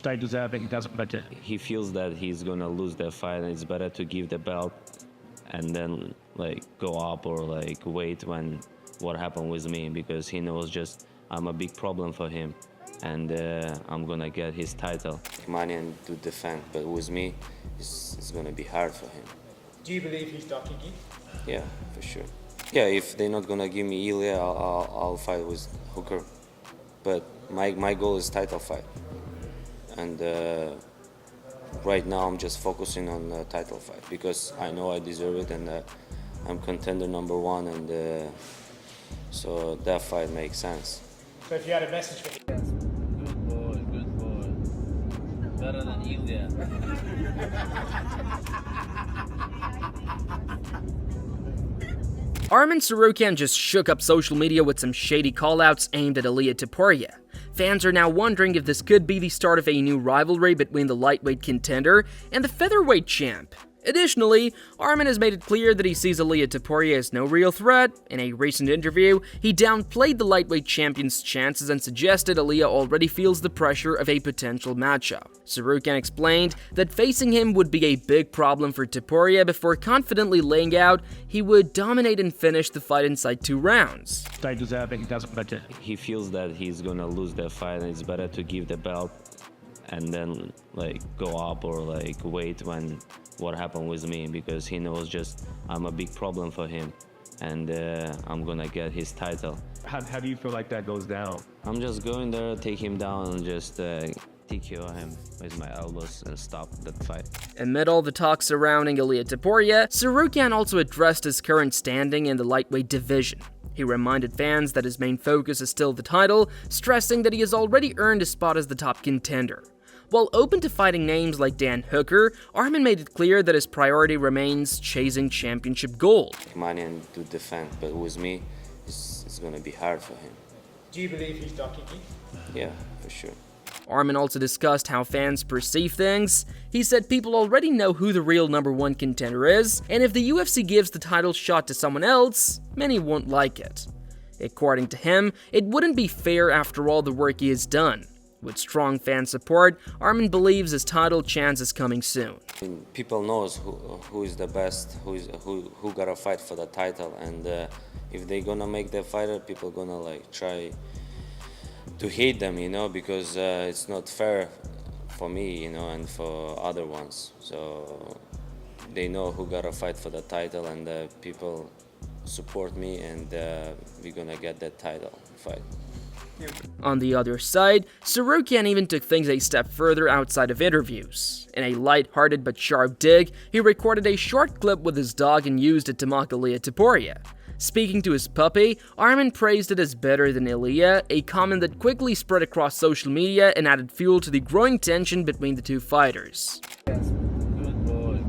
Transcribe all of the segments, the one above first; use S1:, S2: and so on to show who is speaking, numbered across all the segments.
S1: deserving, doesn't matter.
S2: He feels that he's gonna lose the fight, and it's better to give the belt and then like go up or like wait when what happened with me, because he knows just I'm a big problem for him, and I'm gonna get his title. Money and to defend, but with me, it's gonna be hard for him.
S3: Do you believe he's ducking you?
S2: Yeah, for sure. Yeah, if they're not gonna give me Ilia, I'll fight with Hooker. But my goal is title fight, and right now I'm just focusing on the title fight because I know I deserve it, and I'm contender #1, and so that fight makes sense.
S3: So if you had a message for him.
S4: Good boy. Better than Ilia.
S5: Arman Tsarukyan just shook up social media with some shady callouts aimed at Ilia Topuria. Fans are now wondering if this could be the start of a new rivalry between the lightweight contender and the featherweight champ. Additionally, Arman has made it clear that he sees Ilia Topuria as no real threat. In a recent interview, he downplayed the lightweight champion's chances and suggested Ilia already feels the pressure of a potential matchup. Tsarukyan explained that facing him would be a big problem for Topuria before confidently laying out he would dominate and finish the fight inside 2 rounds.
S1: Deserving, doesn't matter.
S2: He feels that he's gonna lose the fight, and it's better to give the belt and then like go up or like wait when what happened with me, because he knows just I'm a big problem for him, and I'm gonna get his title.
S1: How do you feel like that goes down?
S2: I'm just going there, take him down, and just TKO him with my elbows and stop that fight.
S5: Amid all the talk surrounding Ilia Topuria, Tsarukyan also addressed his current standing in the lightweight division. He reminded fans that his main focus is still the title, stressing that he has already earned a spot as the top contender. While open to fighting names like Dan Hooker, Arman made it clear that his priority remains chasing championship gold.
S2: Money and to defend, but with me, it's gonna be hard for him.
S3: Do you believe he's ducking you?
S2: Yeah, for sure.
S5: Arman also discussed how fans perceive things. He said people already know who the real #1 contender is, and if the UFC gives the title shot to someone else, many won't like it. According to him, it wouldn't be fair after all the work he has done. With strong fan support, Arman believes his title chance is coming soon.
S2: People knows who is the best, who gotta fight for the title, and if they gonna make the fighter, people gonna like try to hate them, you know, because it's not fair for me, you know, and for other ones. So they know who gotta fight for the title, and people support me, and we're gonna get that title fight.
S5: On the other side, Tsarukyan even took things a step further outside of interviews. In a light-hearted but sharp dig, he recorded a short clip with his dog and used it to mock Ilia Topuria. Speaking to his puppy, Arman praised it as better than Ilia, a comment that quickly spread across social media and added fuel to the growing tension between the two fighters.
S4: Good boy.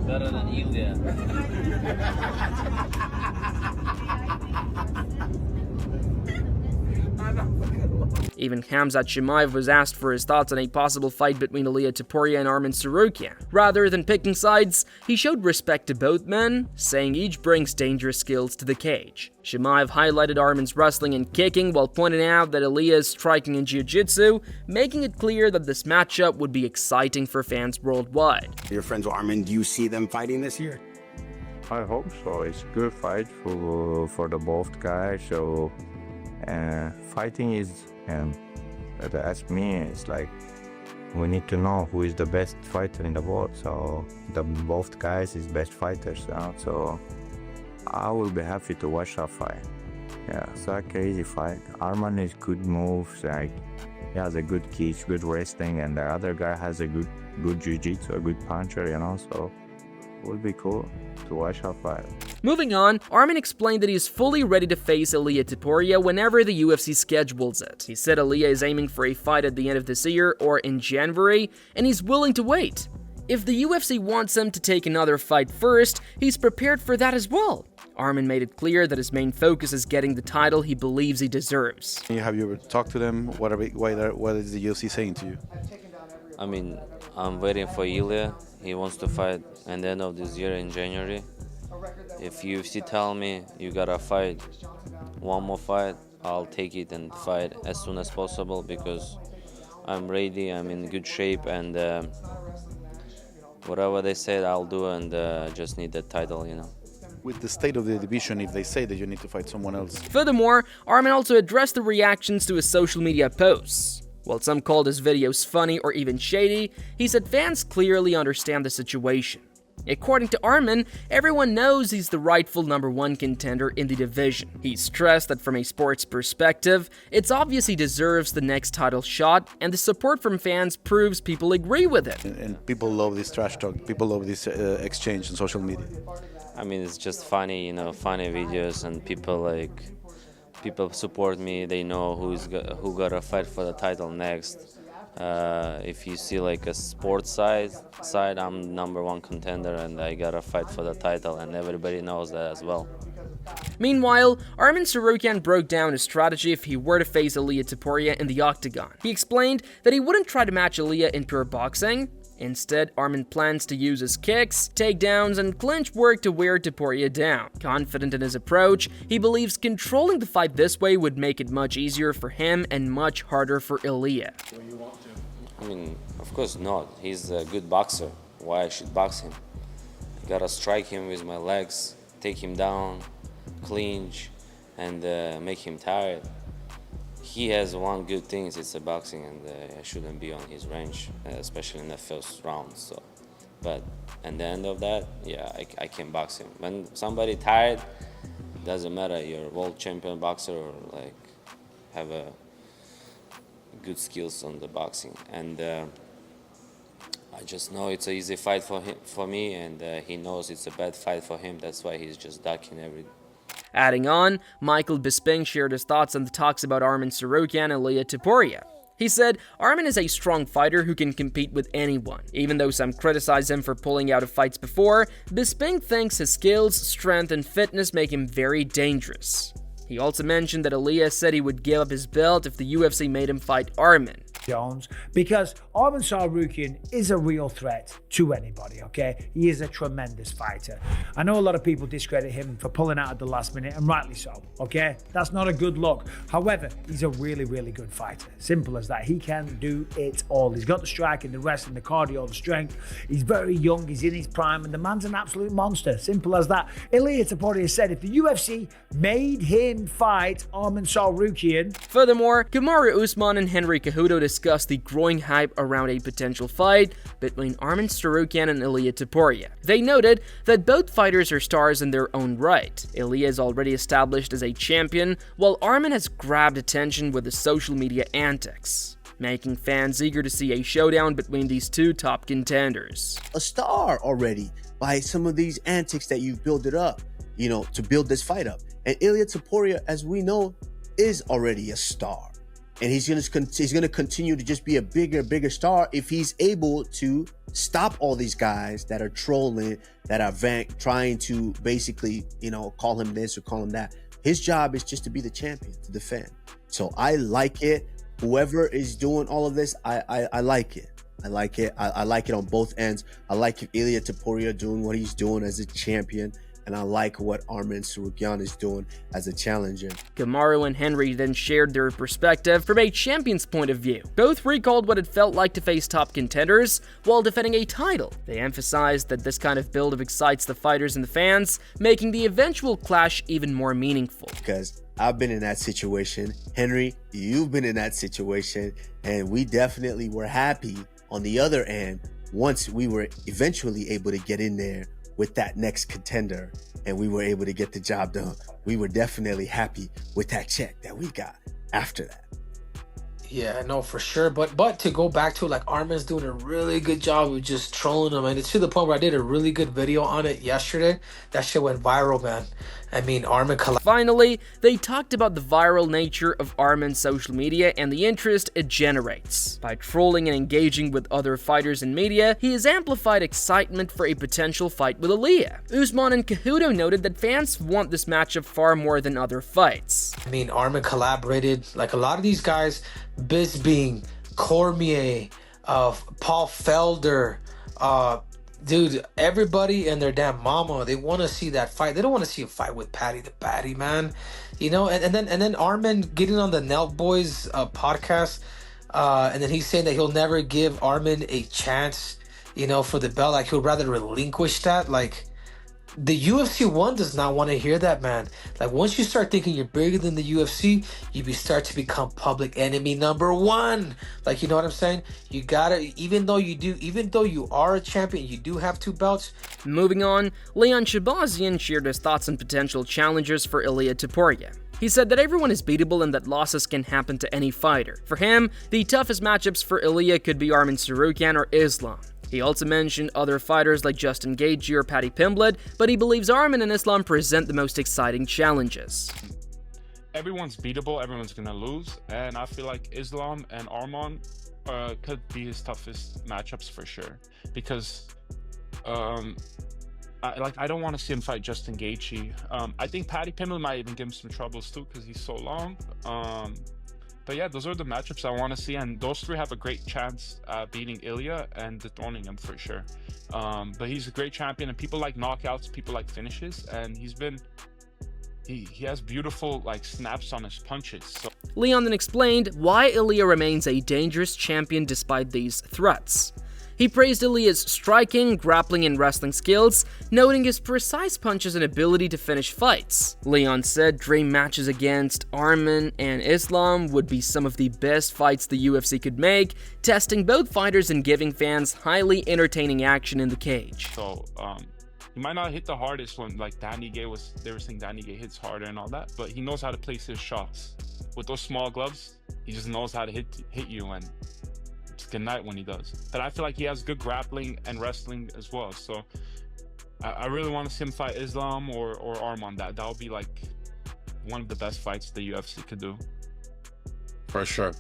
S4: Better than Ilia.
S5: Even Khamzat Chimaev was asked for his thoughts on a possible fight between Ilia Topuria and Arman Tsarukyan. Rather than picking sides, he showed respect to both men, saying each brings dangerous skills to the cage. Chimaev highlighted Arman's wrestling and kicking while pointing out that Ilia's striking and jiu-jitsu, making it clear that this matchup would be exciting for fans worldwide.
S6: Your friends with Arman, do you see them fighting this year?
S7: I hope so. It's a good fight for the both guys. So fighting is, that's me. It's like we need to know who is the best fighter in the world. So both guys is best fighters. So I will be happy to watch that fight. Yeah, it's a crazy fight. Arman is good moves. Like he has a good kick, good wrestling, and the other guy has a good jiu-jitsu, a good puncher. You know, so it will be cool to watch that fight.
S5: Moving on, Arman explained that he is fully ready to face Ilia Topuria whenever the UFC schedules it. He said Ilia is aiming for a fight at the end of this year or in January, and he's willing to wait. If the UFC wants him to take another fight first, he's prepared for that as well. Arman made it clear that his main focus is getting the title he believes he deserves.
S8: Have you ever talked to them? What is the UFC saying to you?
S2: I mean, I'm waiting for Ilia. He wants to fight at the end of this year in January. If UFC tell me you gotta fight one more fight, I'll take it and fight as soon as possible, because I'm ready. I'm in good shape, and whatever they said, I'll do, and just need the title, you know.
S8: With the state of the division, if they say that you need to fight someone else.
S5: Furthermore, Arman also addressed the reactions to his social media posts. While some called his videos funny or even shady, he said fans clearly understand the situation. According to Arman, everyone knows he's the rightful #1 contender in the division. He stressed that from a sports perspective, it's obvious he deserves the next title shot, and the support from fans proves people agree with it.
S8: And people love this trash talk. People love this exchange on social media.
S2: I mean, it's just funny, you know, funny videos, and people support me. They know who gotta fight for the title next. If you see like a sports side, I'm #1 contender, and I gotta fight for the title, and everybody knows that as well.
S5: Meanwhile, Arman Tsarukyan broke down his strategy if he were to face Ilia Topuria in the octagon. He explained that he wouldn't try to match Ilia in pure boxing. Instead, Arman plans to use his kicks, takedowns, and clinch work to wear Topuria down. Confident in his approach, he believes controlling the fight this way would make it much easier for him and much harder for Ilia.
S2: I mean, of course not. He's a good boxer. Why I should box him? I gotta strike him with my legs, take him down, clinch, and make him tired. He has one good thing, it's a boxing, and I shouldn't be on his range, especially in the first round. So, but at the end of that, yeah, I can box him. When somebody tired, doesn't matter. You're a world champion boxer or like have a good skills on the boxing, and I just know it's an easy fight for me, and he knows it's a bad fight for him. That's why he's just ducking every.
S5: Adding on, Michael Bisping shared his thoughts on the talks about Arman Tsarukyan and Ilia Topuria. He said, Arman is a strong fighter who can compete with anyone. Even though some criticize him for pulling out of fights before, Bisping thinks his skills, strength, and fitness make him very dangerous. He also mentioned that Ilia said he would give up his belt if the UFC made him fight Arman.
S9: Jones, because Arman Tsarukyan is a real threat to anybody, okay? He is a tremendous fighter. I know a lot of people discredit him for pulling out at the last minute, and rightly so, okay? That's not a good look. However, he's a really, really good fighter. Simple as that. He can do it all. He's got the striking, the wrestling, the cardio, the strength. He's very young, he's in his prime, and the man's an absolute monster. Simple as that. Ilia Topuria said if the UFC made him fight Arman Tsarukyan.
S5: Furthermore, Kamaru Usman and Henry Cejudo discussed the growing hype around a potential fight between Arman Tsarukyan and Ilia Topuria. They noted that both fighters are stars in their own right. Ilia is already established as a champion, while Arman has grabbed attention with his social media antics, making fans eager to see a showdown between these two top contenders.
S10: A star already by some of these antics that you've built it up, you know, to build this fight up. And Ilia Topuria, as we know, is already a star. And he's gonna continue to just be a bigger star if he's able to stop all these guys that are trolling, that are trying to basically, you know, call him this or call him that. His job is just to be the champion, to defend. So I like it. Whoever is doing all of this, I like it. I like it. I like it on both ends. I like Ilia Topuria doing what he's doing as a champion, and I like what Arman Tsarukyan is doing as a challenger.
S5: Kamaru and Henry then shared their perspective from a champion's point of view. Both recalled what it felt like to face top contenders while defending a title. They emphasized that this kind of build-up excites the fighters and the fans, making the eventual clash even more meaningful.
S10: Because I've been in that situation. Henry, you've been in that situation, and we definitely were happy on the other end once we were eventually able to get in there with that next contender, and we were able to get the job done. We were definitely happy with that check that we got after that.
S11: Yeah, no, for sure. But to go back to it, like, Arman's doing a really good job of just trolling him, and it's to the point where I did a really good video on it yesterday. That shit went viral, man. I mean, Arman.
S5: Finally, they talked about the viral nature of Arman's social media and the interest it generates. By trolling and engaging with other fighters and media, he has amplified excitement for a potential fight with Ilia. Usman and Cejudo noted that fans want this matchup far more than other fights.
S11: I mean, Arman collaborated, like a lot of these guys, Bisping, Cormier, Paul Felder, dude, everybody and their damn mama, they want to see that fight. They don't want to see a fight with Patty the Batty, man. You know, and then Arman getting on the Nelk Boys podcast, And then he's saying that he'll never give Arman a chance, for the belt. Like, he'll rather relinquish that. Like, the UFC one does not want to hear that, man. Like, once you start thinking you're bigger than the UFC, start to become public enemy number one. Like, you know what I'm saying? You gotta, even though you are a champion, you do have 2 belts.
S5: Moving on, Leon Shabazian shared his thoughts on potential challengers for Ilia Topuria. He said that everyone is beatable and that losses can happen to any fighter. For him, the toughest matchups for Ilia could be Arman Tsarukyan or Islam. He also mentioned other fighters like Justin Gaethje or Paddy Pimblett, but he believes Arman and Islam present the most exciting challenges.
S12: Everyone's beatable, everyone's gonna lose, and I feel like Islam and Arman could be his toughest matchups for sure. Because I don't want to see him fight Justin Gaethje. I think Paddy Pimblett might even give him some troubles too because he's so long. But yeah, those are the matchups I want to see, and those 3 have a great chance at beating Ilia and dethroning him for sure. But he's a great champion, and people like knockouts, people like finishes, and he has beautiful snaps on his punches. So.
S5: Leon then explained why Ilia remains a dangerous champion despite these threats. He praised Ilia's striking, grappling, and wrestling skills, noting his precise punches and ability to finish fights. Leon said dream matches against Arman and Islam would be some of the best fights the UFC could make, testing both fighters and giving fans highly entertaining action in the cage.
S12: So, he might not hit the hardest when they were saying Danny Gay hits harder and all that, but he knows how to place his shots. With those small gloves, he just knows how to hit you, and good night when he does. But I feel like he has good grappling and wrestling as well. So I really want to see him fight Islam or Arman. That would be one of the best fights the UFC could do.
S13: For sure.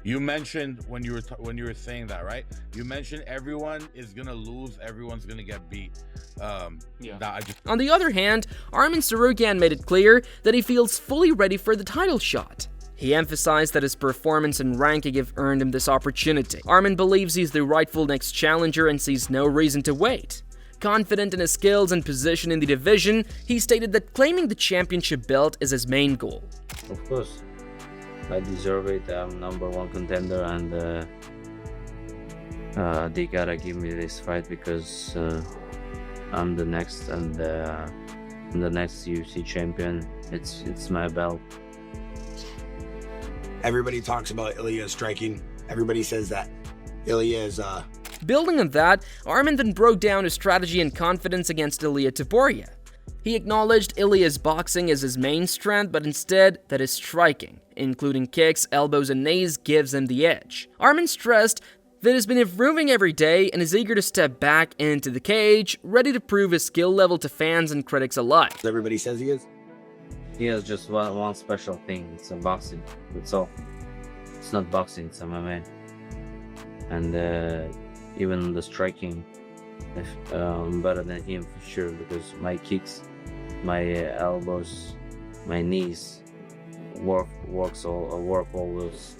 S13: You mentioned when you were saying that, right? You mentioned everyone is gonna lose, everyone's gonna get beat.
S12: Yeah.
S5: On the other hand, Arman Tsarukyan made it clear that he feels fully ready for the title shot. He emphasized that his performance and ranking have earned him this opportunity. Arman believes he's the rightful next challenger and sees no reason to wait. Confident in his skills and position in the division, he stated that claiming the championship belt is his main goal.
S4: Of course, I deserve it. I'm #1 contender, and they gotta give me this fight because I'm the next and the next UFC champion. It's my belt.
S6: Everybody talks about Ilia striking. Everybody says that Ilia is
S5: Building on that, Arman then broke down his strategy and confidence against Ilia Topuria. He acknowledged Ilia's boxing as his main strength, but instead that his striking, including kicks, elbows, and knees, gives him the edge. Arman stressed that he's been improving every day and is eager to step back into the cage, ready to prove his skill level to fans and critics alike.
S6: Everybody says he is.
S4: He has just one special thing. It's a boxing. That's all. It's not boxing. It's MMA. And even the striking, I'm better than him for sure because my kicks, my elbows, my knees work all those.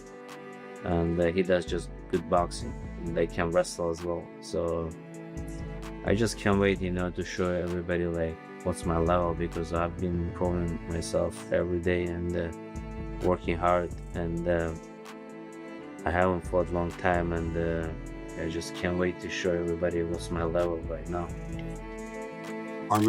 S4: And he does just good boxing. And they can wrestle as well. So I just can't wait, to show everybody what's my level, because I've been improving myself every day and working hard, and I haven't fought a long time, and I just can't wait to show everybody what's my level right now.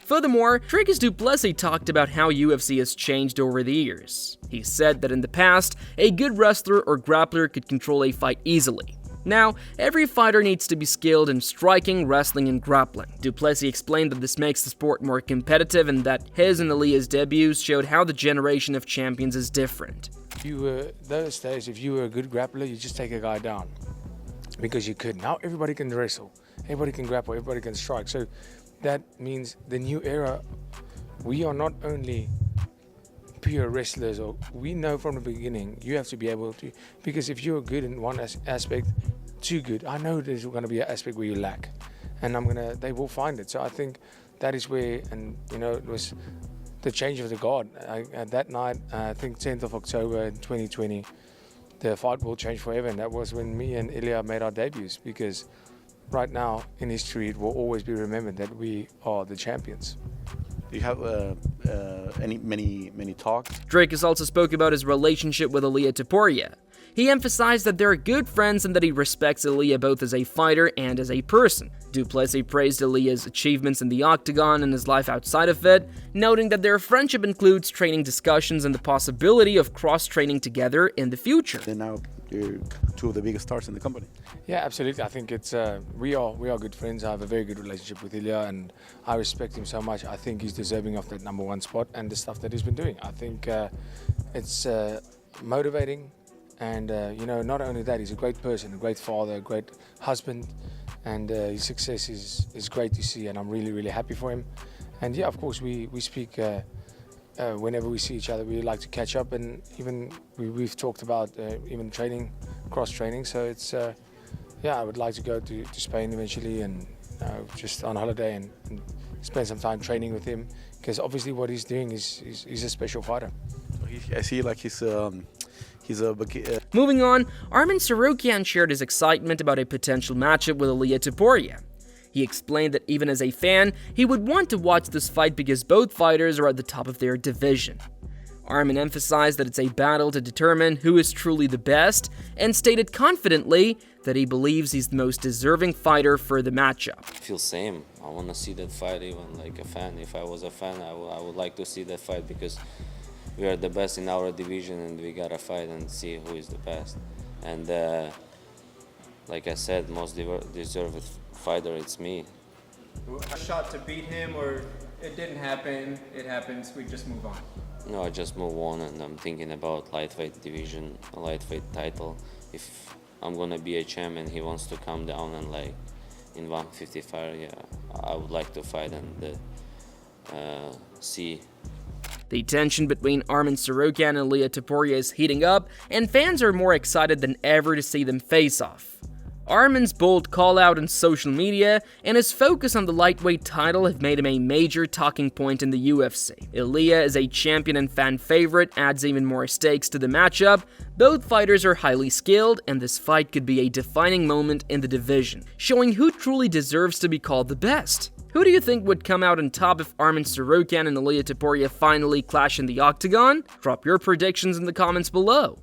S5: Furthermore, Dricus Du Plessis talked about how UFC has changed over the years. He said that in the past, a good wrestler or grappler could control a fight easily. Now, every fighter needs to be skilled in striking, wrestling, and grappling. Du Plessis explained that this makes the sport more competitive and that his and Ilia's debuts showed how the generation of champions is different.
S14: Those days, if you were a good grappler, you just take a guy down. Because you could. Now everybody can wrestle, everybody can grapple, everybody can strike. So that means the new era, we are not only pure wrestlers, or we know from the beginning you have to be able to, because if you're good in one aspect, too good, I know there's going to be an aspect where you lack, and they will find it. So I think that is where, and it was the change of the guard. At that night, I think 10th of October 2020, the fight will change forever, and that was when me and Ilia made our debuts, because right now in history it will always be remembered that we are the champions.
S8: Do you have many talks?
S5: Dricus also spoke about his relationship with Ilia Topuria. He emphasized that they're good friends and that he respects Ilia both as a fighter and as a person. Du Plessis praised Ilia's achievements in the octagon and his life outside of it, noting that their friendship includes training discussions and the possibility of cross-training together in the future.
S8: They're now two of the biggest stars in the company.
S14: Yeah, absolutely. I think it's we are good friends. I have a very good relationship with Ilia, and I respect him so much. I think he's deserving of that #1 spot and the stuff that he's been doing. I think it's motivating, and not only that, he's a great person, a great father, a great husband, and his success is great to see, and I'm really, really happy for him. And yeah, of course, we speak. Whenever we see each other, we like to catch up, and even we've talked about even training, cross-training. So it's I would like to go to Spain eventually, and just on holiday and spend some time training with him, because obviously what he's doing is he's a special fighter.
S8: I see, like he's a.
S5: Moving on, Arman Tsarukyan shared his excitement about a potential matchup with Ilia Topuria. He explained that even as a fan, he would want to watch this fight because both fighters are at the top of their division. Arman emphasized that it's a battle to determine who is truly the best, and stated confidently that he believes he's the most deserving fighter for the matchup.
S2: I feel same. I want to see that fight even like a fan. If I was a fan, I would like to see that fight because we are the best in our division and we gotta fight and see who is the best. And like I said, most deserved fighter, it's me.
S15: A shot to beat him, or it didn't happen, it happens, we just move on?
S2: No, I just move on, and I'm thinking about lightweight division, a lightweight title. If I'm gonna be a champion, he wants to come down and like in 155, yeah, I would like to fight and see.
S5: The tension between Arman Tsarukyan and Ilia Topuria is heating up, and fans are more excited than ever to see them face off. Arman's bold call-out on social media and his focus on the lightweight title have made him a major talking point in the UFC. Ilia, as a champion and fan favorite, adds even more stakes to the matchup. Both fighters are highly skilled, and this fight could be a defining moment in the division, showing who truly deserves to be called the best. Who do you think would come out on top if Arman Tsarukyan and Ilia Topuria finally clash in the octagon? Drop your predictions in the comments below.